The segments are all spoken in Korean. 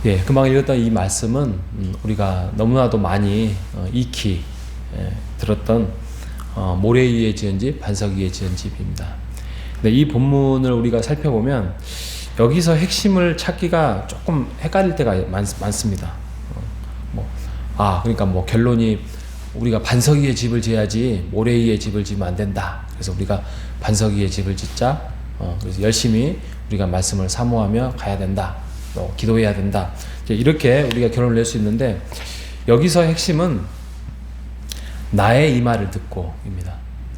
예, 금방 읽었던 이 말씀은 우리가 너무나도 많이 익히 들었던 모래 위에 지은 집, 반석 위에 지은 집입니다. 근데 이 본문을 우리가 살펴보면 여기서 핵심을 찾기가 조금 헷갈릴 때가 많습니다. 그러니까 뭐 결론이 우리가 반석 위에 집을 지어야지 모래 위에 집을 지으면 안 된다. 그래서 우리가 반석 위에 집을 짓자. 그래서 열심히 우리가 말씀을 사모하며 가야 된다. 또 기도해야 된다. 이렇게 우리가 결론을 낼 수 있는데 여기서 핵심은 나의 이 말을 듣고입니다.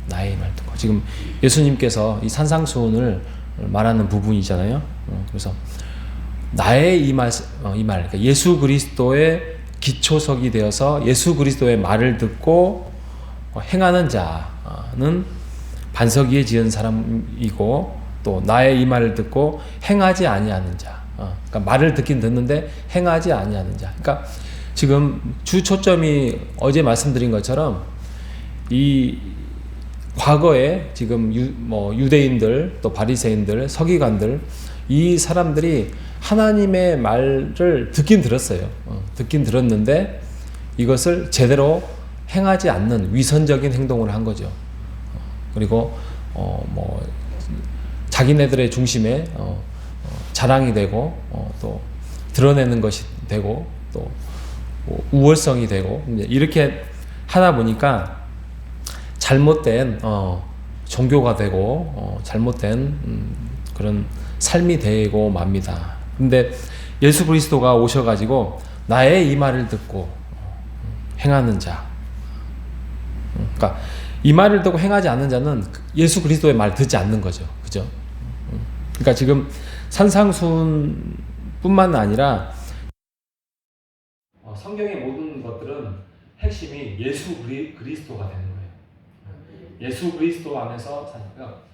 나의 이 말을 듣고. 지금 예수님께서 이 산상수훈을 말하는 부분이잖아요. 그래서 나의 이 말, 그러니까 예수 그리스도의 기초석이 되어서 예수 그리스도의 말을 듣고 행하는 자는 반석 위에 지은 사람이고, 또 나의 이 말을 듣고 행하지 아니하는 자, 그러니까 말을 듣긴 듣는데 행하지 아니하는 자. 그러니까 지금 주 초점이 어제 말씀드린 것처럼 이 과거에 지금 유대인들, 또 바리새인들, 서기관들, 이 사람들이 하나님의 말을 듣긴 들었어요. 듣긴 들었는데 이것을 제대로 행하지 않는 위선적인 행동을 한 거죠. 그리고 자기네들의 중심에 자랑이 되고 또 드러내는 것이 되고 또 우월성이 되고 이렇게 하다 보니까 잘못된 종교가 되고 잘못된 그런 삶이 되고 맙니다. 근데 예수 그리스도가 오셔가지고 나의 이 말을 듣고 행하는 자, 그러니까 이 말을 듣고 행하지 않는 자는 예수 그리스도의 말을 듣지 않는 거죠. 그죠? 그러니까 지금 산상수훈뿐만 아니라 성경의 모든 것들은 핵심이 예수 그리스도가 되는 거예요. 예수 그리스도 안에서 사니까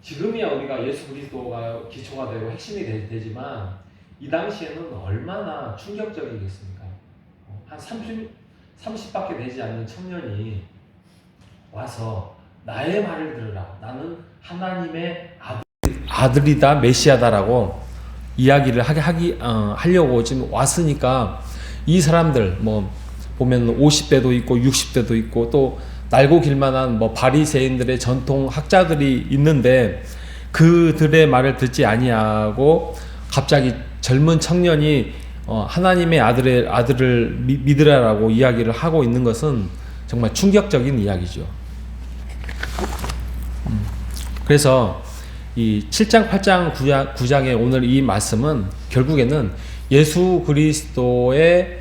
지금이야 우리가 예수 그리스도가 기초가 되고 핵심이 되지만 이 당시에는 얼마나 충격적이겠습니까? 한 30밖에 되지 않는 청년이 와서 나의 말을 들으라. 나는 하나님의 아들이다, 메시아다라고 이야기를 하려고 지금 왔으니까 이 사람들 보면 50대도 있고 60대도 있고 또 날고 길만한 바리새인들의 전통 학자들이 있는데 그들의 말을 듣지 아니하고 갑자기 젊은 청년이 하나님의 아들을 믿으라라고 이야기를 하고 있는 것은 정말 충격적인 이야기죠. 그래서 이 7장, 8장, 9장의 오늘 이 말씀은 결국에는 예수 그리스도의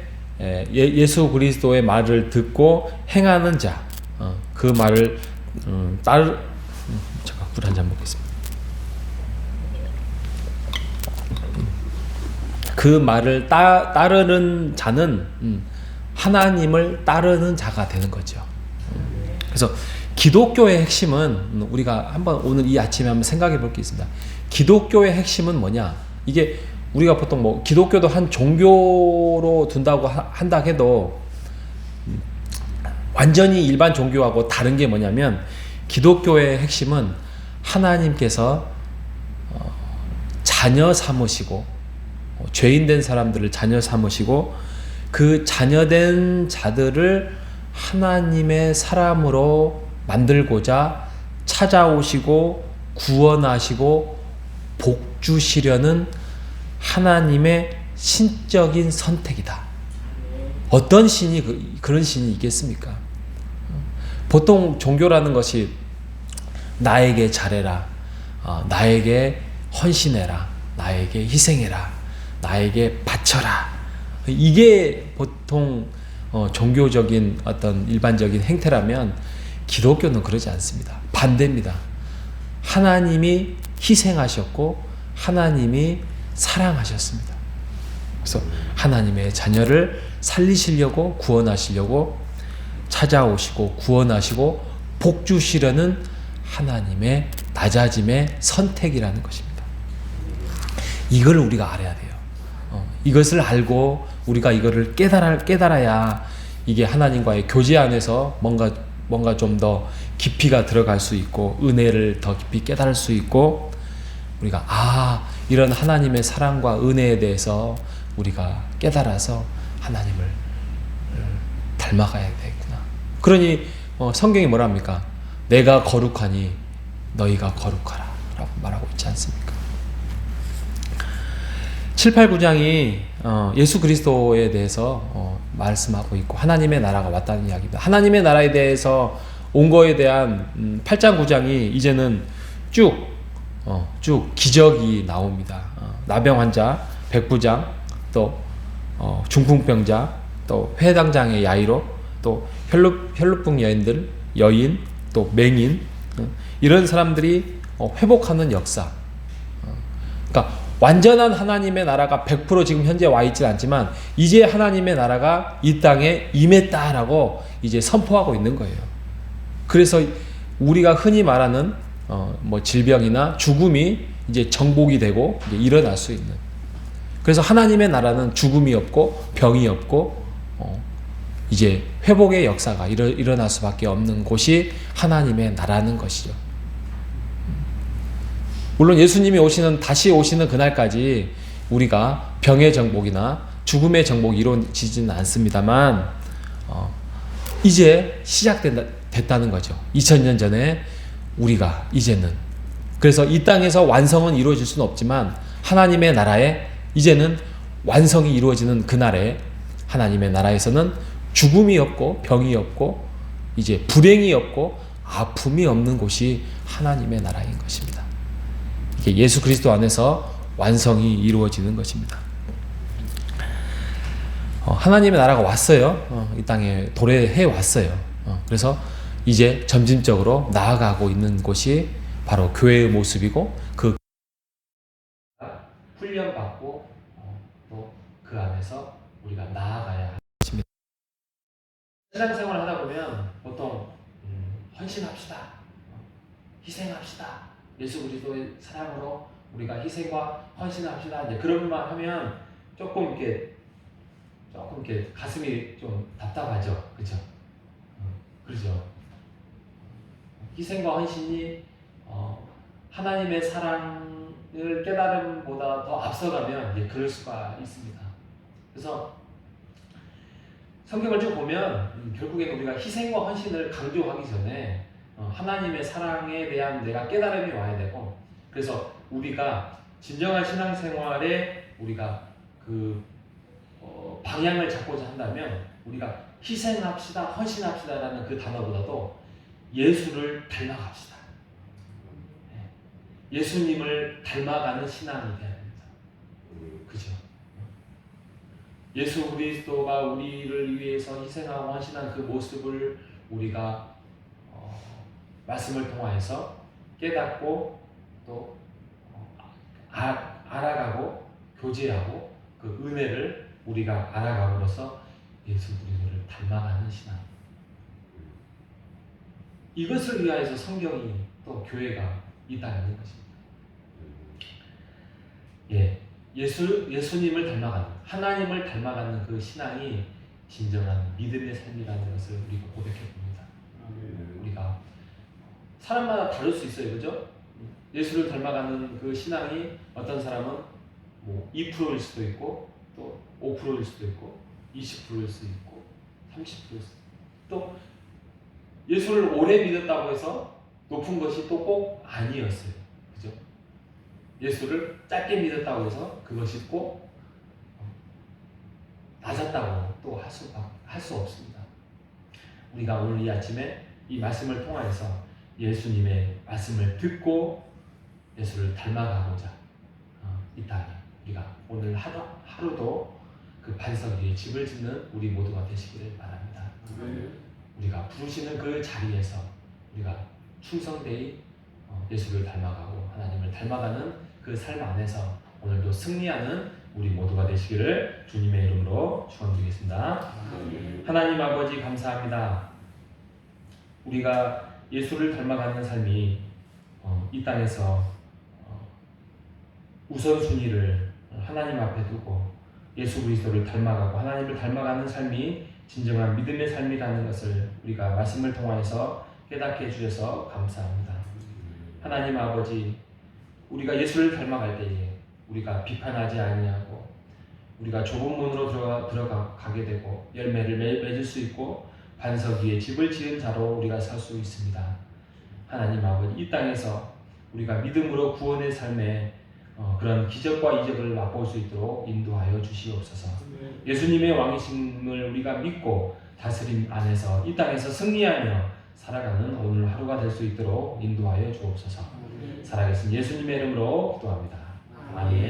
말을 듣고 행하는 자, 그 말을 잠깐 물 한 잔 먹겠습니다. 그 말을 따르는 자는 하나님을 따르는 자가 되는 거죠. 그래서 기독교의 핵심은 우리가 오늘 이 아침에 한번 생각해 볼 게 있습니다. 기독교의 핵심은 뭐냐? 이게 우리가 보통 기독교도 한 종교로 둔다고 한다 해도 완전히 일반 종교하고 다른 게 뭐냐면 기독교의 핵심은 하나님께서 자녀 삼으시고 죄인된 사람들을 자녀 삼으시고 그 자녀된 자들을 하나님의 사람으로 만들고자 찾아오시고 구원하시고 복주시려는 하나님의 신적인 선택이다. 어떤 신이 그런 신이 있겠습니까? 보통 종교라는 것이 나에게 잘해라, 나에게 헌신해라, 나에게 희생해라, 나에게 바쳐라. 이게 보통 종교적인 어떤 일반적인 행태라면 기독교는 그러지 않습니다. 반대입니다. 하나님이 희생하셨고 하나님이 사랑하셨습니다. 그래서 하나님의 자녀를 살리시려고 구원하시려고 찾아오시고 구원하시고 복주시려는 하나님의 낮아짐의 선택이라는 것입니다. 이걸 우리가 알아야 돼요. 이것을 알고 우리가 이거를 깨달아야 이게 하나님과의 교제 안에서 뭔가 좀 더 깊이가 들어갈 수 있고 은혜를 더 깊이 깨달을 수 있고 우리가 이런 하나님의 사랑과 은혜에 대해서 우리가 깨달아서 하나님을 닮아가야 되겠구나. 그러니 성경이 뭐랍니까? 내가 거룩하니 너희가 거룩하라 라고 말하고 있지 않습니까? 7, 8, 9장이 예수 그리스도에 대해서 말씀하고 있고 하나님의 나라가 왔다는 이야기입니다. 하나님의 나라에 대해서 온 거에 대한 8장, 9장이 이제는 쭉 기적이 나옵니다. 나병 환자, 백부장, 또 중풍병자, 또 회당장의 야이로, 또 혈루증 여인, 또 맹인, 이런 사람들이 회복하는 역사. 그러니까 완전한 하나님의 나라가 100% 지금 현재 와 있지 않지만 이제 하나님의 나라가 이 땅에 임했다라고 이제 선포하고 있는 거예요. 그래서 우리가 흔히 말하는 질병이나 죽음이 이제 정복이 되고 이제 일어날 수 있는. 그래서 하나님의 나라는 죽음이 없고 병이 없고 이제 회복의 역사가 일어날 수밖에 없는 곳이 하나님의 나라는 것이죠. 물론 예수님이 다시 오시는 그날까지 우리가 병의 정복이나 죽음의 정복이 이루어지지는 않습니다만 이제 시작됐다는 거죠. 2000년 전에 우리가 이제는, 그래서 이 땅에서 완성은 이루어질 수는 없지만 하나님의 나라에 이제는 완성이 이루어지는 그날에 하나님의 나라에서는 죽음이 없고 병이 없고 이제 불행이 없고 아픔이 없는 곳이 하나님의 나라인 것입니다. 이게 예수 그리스도 안에서 완성이 이루어지는 것입니다. 하나님의 나라가 왔어요. 이 땅에 도래해 왔어요. 그래서 이제 점진적으로 나아가고 있는 곳이 바로 교회의 모습이고, 그 훈련받고 또 그 안에서 우리가 나아가야 하는 것입니다. 신앙생활을 하다 보면 보통 헌신합시다, 희생합시다, 예수 그리스도의 사랑으로 우리가 희생과 헌신합시다, 이제 그런 말 하면 조금 이렇게 가슴이 좀 답답하죠, 그렇죠? 그렇죠. 희생과 헌신이 하나님의 사랑을 깨달음보다 더 앞서가면 이제 그럴 수가 있습니다. 그래서 성경을 쭉 보면 결국에는 우리가 희생과 헌신을 강조하기 전에 하나님의 사랑에 대한 내가 깨달음이 와야 되고, 그래서 우리가 진정한 신앙생활에 우리가 그 방향을 잡고자 한다면 우리가 희생합시다, 헌신합시다라는 그 단어보다도 예수를 닮아갑시다. 예수님을 닮아가는 신앙이 되어야 됩니다. 그죠? 예수 그리스도가 우리를 위해서 희생하고 헌신한 그 모습을 우리가 말씀을 통하여서 깨닫고 또 알아가고 교제하고 그 은혜를 우리가 알아감으로써 예수 그리스도를 닮아가는 신앙. 이것을 위하여서 성경이 또 교회가 이 땅에 있는 것입니다. 예수님을 닮아가는, 하나님을 닮아가는 그 신앙이 진정한 믿음의 삶이라는 것을 우리가 고백해 봅니다. 우리가 사람마다 다를 수 있어요, 그죠? 예수를 닮아가는 그 신앙이 어떤 사람은 2%일 수도 있고, 또 5%일 수도 있고, 20%일 수도 있고, 30%일 수도 있고, 또 예수를 오래 믿었다고 해서 높은 것이 또 꼭 아니었어요. 그죠? 예수를 짧게 믿었다고 해서 그것이 꼭 낮았다고 또 할 수 없습니다. 우리가 오늘 이 아침에 이 말씀을 통하여서 예수님의 말씀을 듣고 예수를 닮아가고자 이 땅에 우리가 오늘 하루도 그 반석 위에 집을 짓는 우리 모두가 되시기를 바랍니다. 우리가 부르시는 그 자리에서 우리가 충성되이 예수를 닮아가고 하나님을 닮아가는 그 삶 안에서 오늘도 승리하는 우리 모두가 되시기를 주님의 이름으로 축원드리겠습니다. 하나님 아버지 감사합니다. 우리가 예수를 닮아가는 삶이 이 땅에서 우선순위를 하나님 앞에 두고 예수 그리스도를 닮아가고 하나님을 닮아가는 삶이 진정한 믿음의 삶이라는 것을 우리가 말씀을 통하여서 깨닫게 해주셔서 감사합니다. 하나님 아버지, 우리가 예수를 닮아갈 때에 우리가 비판하지 아니하고 우리가 좁은 문으로 들어가게 되고 열매를 맺을 수 있고 반석 위에 집을 지은 자로 우리가 설 수 있습니다. 하나님 아버지, 이 땅에서 우리가 믿음으로 구원의 삶에 그런 기적과 이적을 맛볼 수 있도록 인도하여 주시옵소서. 예수님의 왕이심을 우리가 믿고 다스림 안에서 이 땅에서 승리하며 살아가는 오늘 하루가 될 수 있도록 인도하여 주옵소서. 살아계신 예수님의 이름으로 기도합니다. 아멘.